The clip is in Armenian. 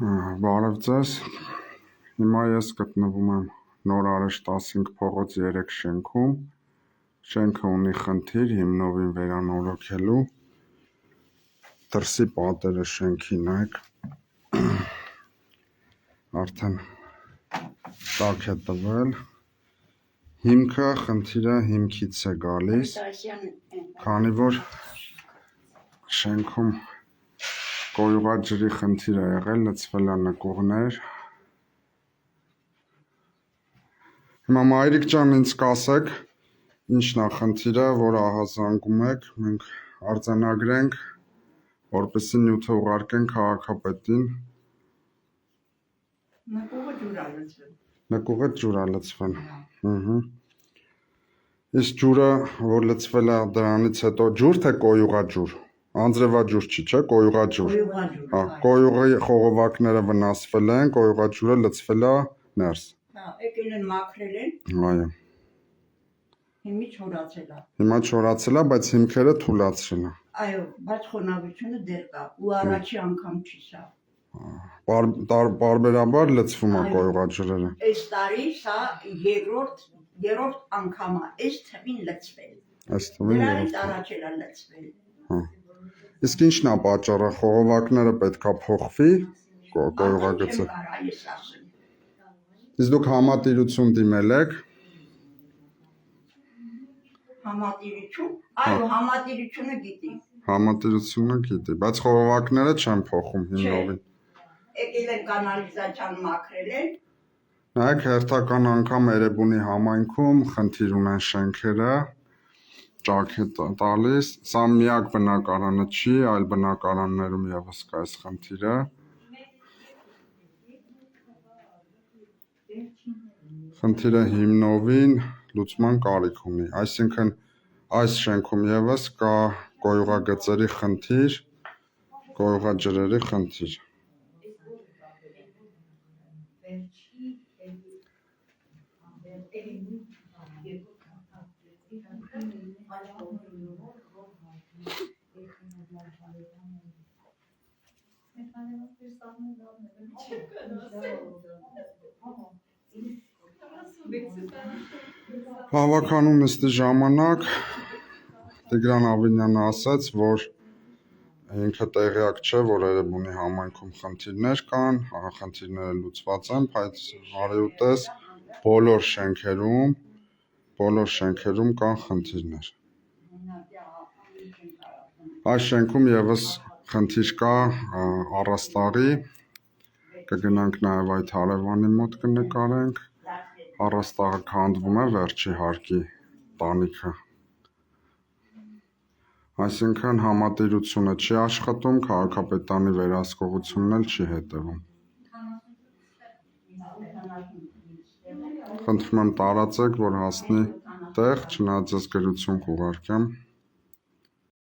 Բարև ձեզ, հիմա ես գտնվում եմ Նոր Արեշտ 15 փողոց 3 շենքում, շենքը ունի խնդիր հիմնովին վերանորոգելու, դրսի պատերը շենքի նայեք, արդեն տաք է տվել, հիմքը խնդիրը հիմքից է գալիս, քանի որ շենքում կոյուղած ջրի խնդիր է եղել, լցվել է նկուղներ։ Հիմա մայրիկ ջան ինձ կասեք, ինչն է խնդիրը, որ ահազանգում եք, մենք արձանագրենք, որպեսզի նյութը ուղարկենք քաղաքապետին։ Նկուղը ջուր է լցվել։ Իսկ ջուրը, որ լցվել է դրանից հետո ջուր թե կոյուղաջուր։ Անձրևաջուր չի, չէ, կոյուղաջուր։ Հա, կոյուղի խողովակները վնասվել են, կոյուղաջուրը լցվել է ներս։ Հա, եկել են մաքրել են։ Այո։ Հիմա չորացել է, բայց հիմքերը թուլացրել է։ Այո, բայց խոնավությունը դեռ կա, ու առաջի անգամ չի սա։ Պարբերաբար լցվում է կոյուղաջրերը։ Այս տարի սա երրորդ անգամ է, այս թվին լցվել։ Դրանից առաջ էլ է լցվել։ Իսկ ինչն է պատճառը, խողովակները պետքա փոխվի, կոյուղագծը։ Իսկ դուք համատիրություն դիմել եք։ Համատիրություն, այո, համատիրությունը գիտի։ Համատիրությունը գիտի, բայց խողովակները չեն փոխում հիմնովին։ Եկել են կանալիզացիան մաքրել են։ Նայեք, հերթական անգամ Էրեբունի համայնքում խնդիր ունեն շենքերը, ճաք է տալիս, սա միակ բնակարանը չի, այլ բնակարաններում ևս կա այս խնդիրը։ Խնդիրը հիմնովին լուծման կարիք ունի, այսինքն այս շենքում ևս կա կոյուղագծերի խնդիր, կոյուղաջրերի խնդիր։ Հավաքանու նիստի ժամանակ Տիգրան Ավինյանը ասաց, որ ինքը տեղյակ չէ, որ Էրեբունի համայնքում խնդիրներ կան, խնդիրները լուծված են, բայց արի ու տես բոլոր շենքերում կան խնդիրներ։ Այս շենքում ևս խնդիր կա առաստաղի, կգնանք նաև այդ հարևանի մոտ կնկարենք, առաստաղը քանդվում է վերջի հարկի տանիքը։ Այսինքն համատիրությունը չի աշխատում, քաղաքապետարանի վերահսկողությունն էլ չի հետևում։ Խնդրում եմ տարածեք, որ հասնի տեղ, չնայած ես գրություն կուղարկեմ։